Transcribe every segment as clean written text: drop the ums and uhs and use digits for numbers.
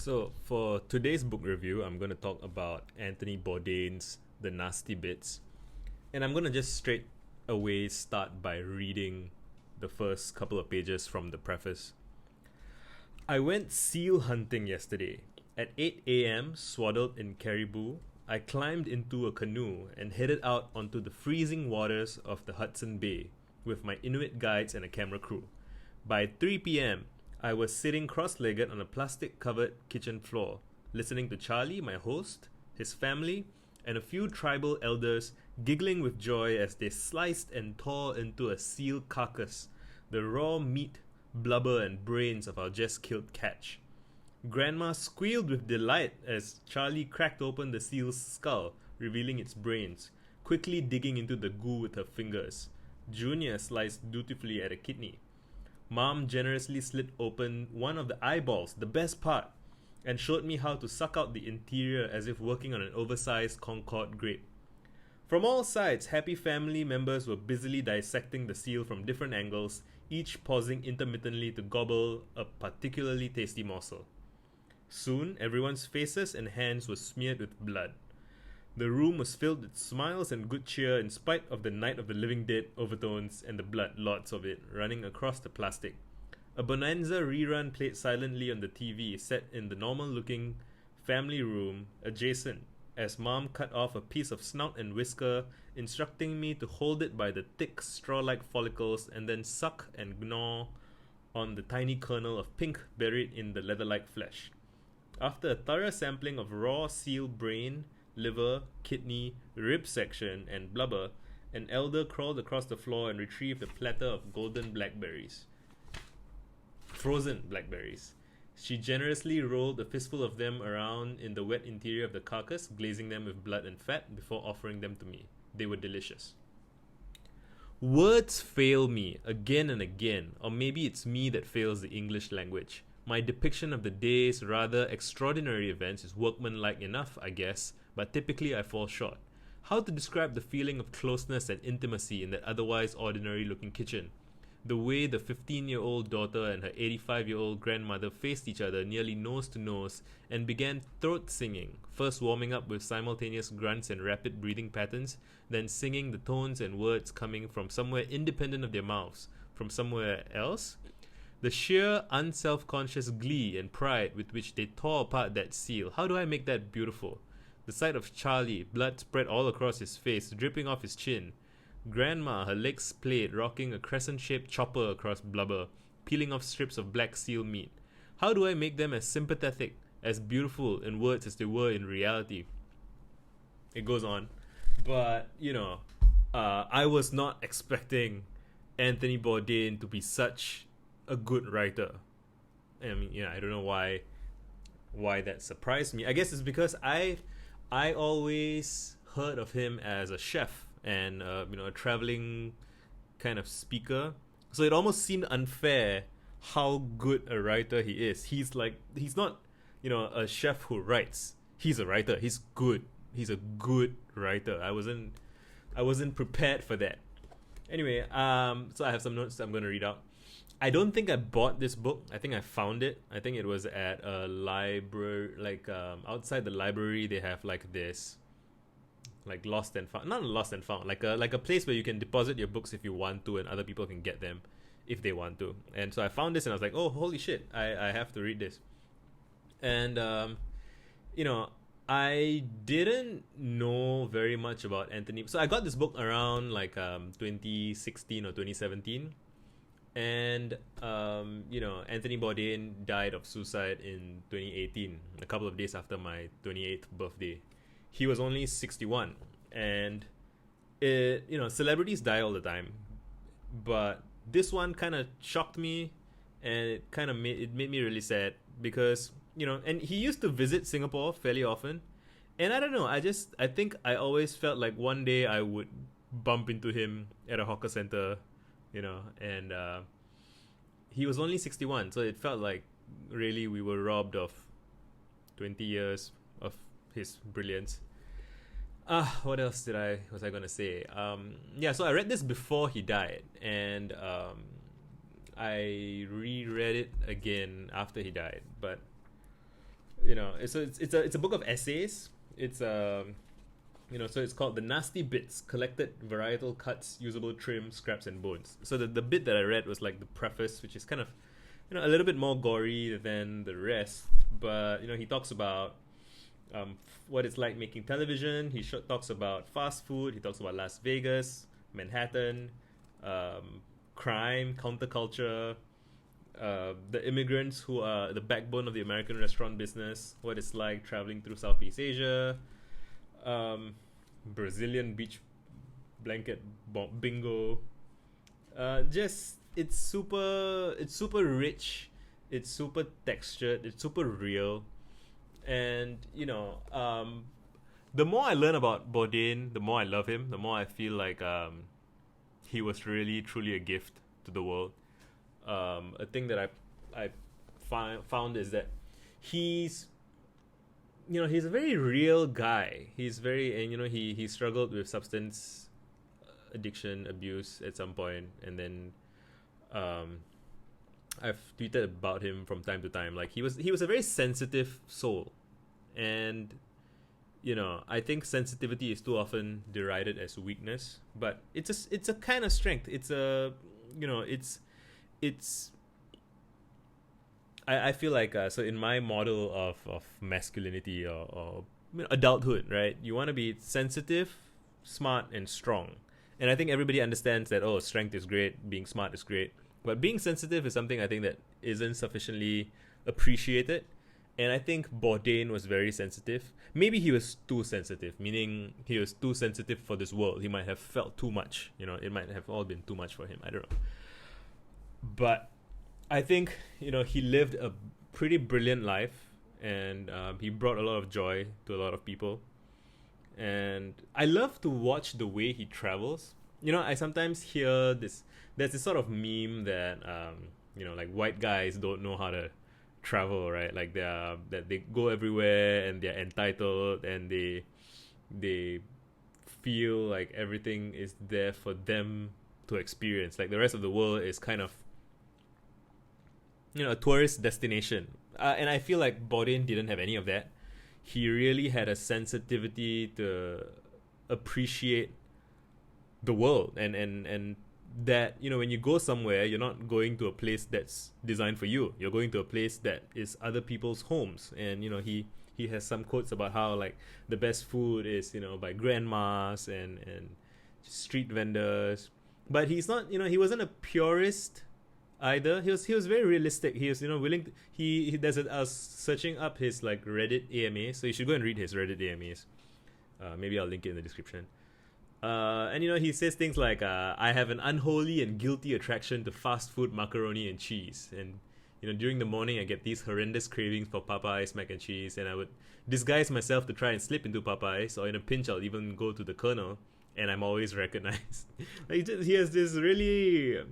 So, for today's book review, I'm going to talk about Anthony Bourdain's The Nasty Bits. And I'm going to just straight away start by reading the first couple of pages from the preface. I went seal hunting yesterday. At 8 a.m., swaddled in caribou, I climbed into a canoe and headed out onto the freezing waters of the Hudson Bay with my Inuit guides and a camera crew. By 3 p.m., I was sitting cross-legged on a plastic-covered kitchen floor, listening to Charlie, my host, his family, and a few tribal elders giggling with joy as they sliced and tore into a seal carcass, the raw meat, blubber, and brains of our just-killed catch. Grandma squealed with delight as Charlie cracked open the seal's skull, revealing its brains, quickly digging into the goo with her fingers. Junior sliced dutifully at a kidney. Mom generously slit open one of the eyeballs, the best part, and showed me how to suck out the interior as if working on an oversized Concord grape. From all sides, happy family members were busily dissecting the seal from different angles, each pausing intermittently to gobble a particularly tasty morsel. Soon, everyone's faces and hands were smeared with blood. The room was filled with smiles and good cheer in spite of the Night of the Living Dead overtones and the blood, lots of it, running across the plastic. A Bonanza rerun played silently on the TV set in the normal-looking family room adjacent as Mom cut off a piece of snout and whisker, instructing me to hold it by the thick straw-like follicles and then suck and gnaw on the tiny kernel of pink buried in the leather-like flesh. After a thorough sampling of raw seal brain, liver, kidney, rib section, and blubber, an elder crawled across the floor and retrieved a platter of golden blackberries. Frozen blackberries. She generously rolled a fistful of them around in the wet interior of the carcass, glazing them with blood and fat before offering them to me. They were delicious. Words fail me again and again, or maybe it's me that fails the English language. My depiction of the day's rather extraordinary events is workmanlike enough, I guess, but typically I fall short. How to describe the feeling of closeness and intimacy in that otherwise ordinary-looking kitchen? The way the 15-year-old daughter and her 85-year-old grandmother faced each other nearly nose to nose and began throat singing, first warming up with simultaneous grunts and rapid breathing patterns, then singing the tones and words coming from somewhere independent of their mouths, from somewhere else? The sheer unself-conscious glee and pride with which they tore apart that seal, how do I make that beautiful? The sight of Charlie, blood spread all across his face, dripping off his chin. Grandma, her legs splayed, rocking a crescent-shaped chopper across blubber, peeling off strips of black seal meat. How do I make them as sympathetic, as beautiful in words as they were in reality? It goes on. But, I was not expecting Anthony Bourdain to be such a good writer. I mean, I don't know why that surprised me. I guess it's because I always heard of him as a chef and a traveling kind of speaker. So it almost seemed unfair how good a writer he is. He's not, a chef who writes. He's a writer. He's good. He's a good writer. I wasn't prepared for that. Anyway, so I have some notes that I'm going to read out. I don't think I bought this book. I think I found it. I think it was at a library, outside the library. They have this, lost and found. Not lost and found. Like a place where you can deposit your books if you want to, and other people can get them if they want to. And so I found this, and I was like, oh, holy shit! I have to read this. And I didn't know very much about Anthony. So I got this book around 2016 or 2017. And Anthony Bourdain died of suicide in 2018, a couple of days after my 28th birthday. He was only 61, and celebrities die all the time, but this one kind of shocked me, and it kind of made me really sad because and he used to visit Singapore fairly often, and I don't know, I think I always felt like one day I would bump into him at a hawker center. And he was only 61, so it felt like really we were robbed of 20 years of his brilliance. What else was I gonna say? So I read this before he died, and I reread it again after he died, but It's a book of essays. It's so it's called The Nasty Bits: Collected Varietal Cuts, Usable Trim, Scraps, and Bones. So the bit that I read was like the preface, which is kind of a little bit more gory than the rest. But he talks about what it's like making television. He talks about fast food. He talks about Las Vegas, Manhattan, crime, counterculture, the immigrants who are the backbone of the American restaurant business, what it's like traveling through Southeast Asia, Brazilian beach blanket bingo. Just it's super rich, it's super textured, it's super real, and the more I learn about Bourdain, the more I love him, the more I feel like he was really truly a gift to the world. A thing that I found is that he's he's a very real guy. He's very, and he struggled with substance addiction, abuse at some point, and then I've tweeted about him from time to time. Like he was a very sensitive soul, and I think sensitivity is too often derided as weakness, but it's a kind of strength. It's a it's I feel like so in my model of masculinity or adulthood, right? You want to be sensitive, smart, and strong. And I think everybody understands that, strength is great, being smart is great. But being sensitive is something I think that isn't sufficiently appreciated. And I think Bourdain was very sensitive. Maybe he was too sensitive, meaning he was too sensitive for this world. He might have felt too much. It might have all been too much for him. I don't know. But I think, he lived a pretty brilliant life, and he brought a lot of joy to a lot of people. And I love to watch the way he travels. I sometimes hear there's this sort of meme that, like white guys don't know how to travel, right? Like that they go everywhere and they're entitled and they feel like everything is there for them to experience. Like the rest of the world is kind of a tourist destination. And I feel like Bourdain didn't have any of that. He really had a sensitivity to appreciate the world and that, when you go somewhere, you're not going to a place that's designed for you. You're going to a place that is other people's homes. And, he has some quotes about how, like, the best food is, by grandmas and street vendors. But he's not, he wasn't a purist either. He was very realistic. He was willing to, he does it. I was searching up his like Reddit AMA, so you should go and read his Reddit AMAs. Maybe I'll link it in the description. And he says things like, I have an unholy and guilty attraction to fast food macaroni and cheese, and during the morning I get these horrendous cravings for Popeyes mac and cheese, and I would disguise myself to try and slip into Popeyes, or in a pinch I'll even go to the Colonel, and I'm always recognized. Like he has this really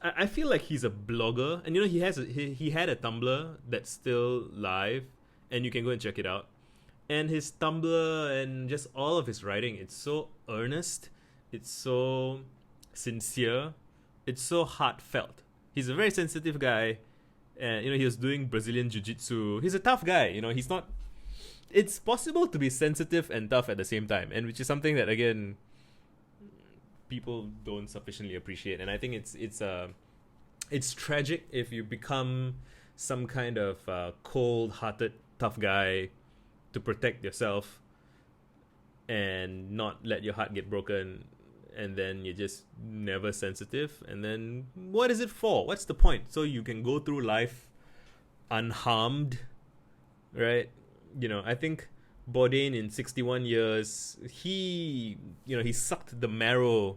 I feel like he's a blogger, and he had a Tumblr that's still live, and you can go and check it out. And his Tumblr and just all of his writing, it's so earnest, it's so sincere, it's so heartfelt. He's a very sensitive guy, and he was doing Brazilian jiu-jitsu. He's a tough guy. He's not. It's possible to be sensitive and tough at the same time, and which is something that, again, people don't sufficiently appreciate. And I think it's tragic if you become some kind of cold-hearted tough guy to protect yourself and not let your heart get broken, and then you're just never sensitive. And then what is it for? What's the point? So you can go through life unharmed, right? I think Bourdain, in 61 years, he sucked the marrow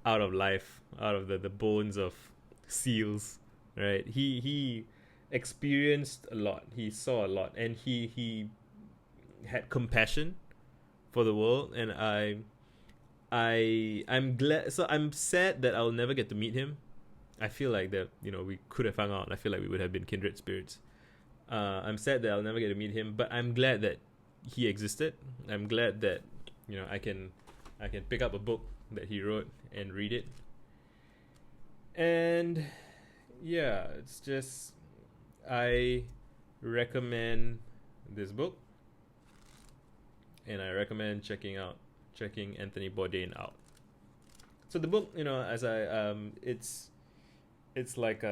out of life, out of the bones of seals, right? He experienced a lot, he saw a lot, and he had compassion for the world. And I'm glad. So I'm sad that I'll never get to meet him. I feel like that we could have hung out. I feel like we would have been kindred spirits. I'm sad that I'll never get to meet him, but I'm glad that he existed. I'm glad that I can pick up a book that he wrote and read it. And yeah, it's just, I recommend this book, and I recommend checking Anthony Bourdain out. So the book, as it's like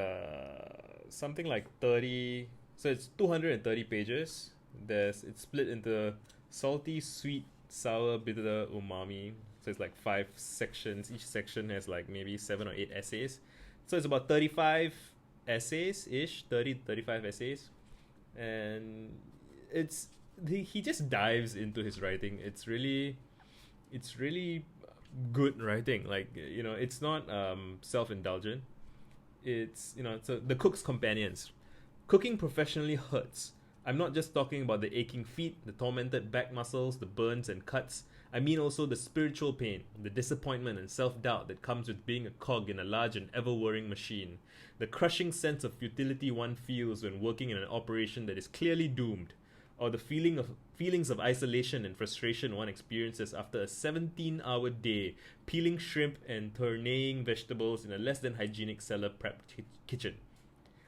something like 30. So it's 230 pages. It's split into salty, sweet, sour, bitter, umami. So it's like 5 sections. Each section has like maybe 7 or 8 essays. So it's about 35 essays ish, 30 to 35 essays, and he just dives into his writing. It's really good writing. Like, it's not self-indulgent. It's so the Cook's Companions. Cooking professionally hurts. I'm not just talking about the aching feet, the tormented back muscles, the burns and cuts. I mean also the spiritual pain, the disappointment and self-doubt that comes with being a cog in a large and ever-whirring machine. The crushing sense of futility one feels when working in an operation that is clearly doomed. Or the feelings of isolation and frustration one experiences after a 17-hour day peeling shrimp and tourneing vegetables in a less than hygienic cellar-prepped kitchen.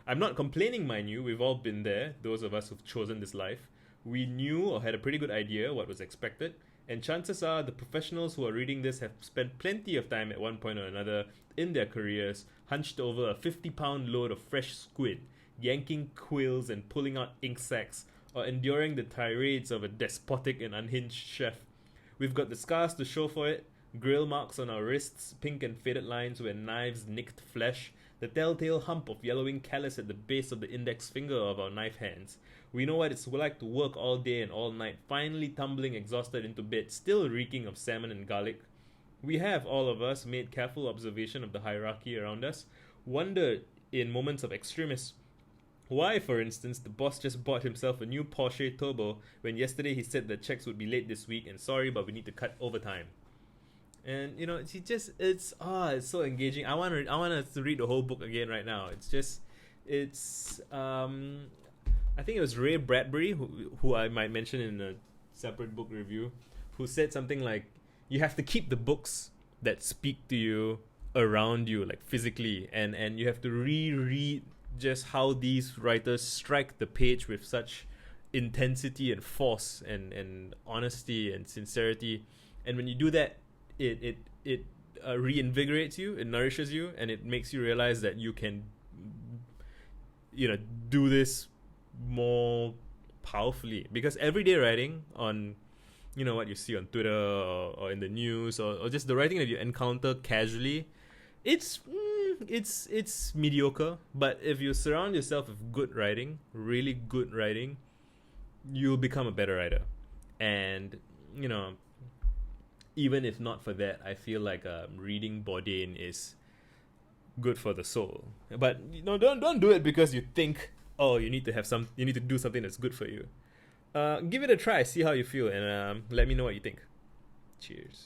I'm not complaining, mind you. We've all been there, those of us who've chosen this life. We knew or had a pretty good idea what was expected, and chances are the professionals who are reading this have spent plenty of time at one point or another in their careers hunched over a 50-pound load of fresh squid, yanking quills and pulling out ink sacs, or enduring the tirades of a despotic and unhinged chef. We've got the scars to show for it, grill marks on our wrists, pink and faded lines where knives nicked flesh, the telltale hump of yellowing callus at the base of the index finger of our knife hands. We know what it's like to work all day and all night, finally tumbling exhausted into bed, still reeking of salmon and garlic. We have, all of us, made careful observation of the hierarchy around us, wondered in moments of extremis why, for instance, the boss just bought himself a new Porsche Turbo when yesterday he said the checks would be late this week and sorry, but we need to cut overtime. And it's so engaging. I want to read the whole book again right now. I think it was Ray Bradbury who I might mention in a separate book review, who said something like, you have to keep the books that speak to you around you, like physically, and you have to reread just how these writers strike the page with such intensity and force and honesty and sincerity. And when you do that, it reinvigorates you, it nourishes you, and it makes you realize that you can do this more powerfully. Because everyday writing on what you see on Twitter or in the news or just the writing that you encounter casually, it's mediocre. But if you surround yourself with good writing, really good writing, you'll become a better writer. And even if not for that, I feel like reading Bourdain is good for the soul. But don't do it because you think, you need to do something that's good for you. Give it a try, see how you feel, and let me know what you think. Cheers.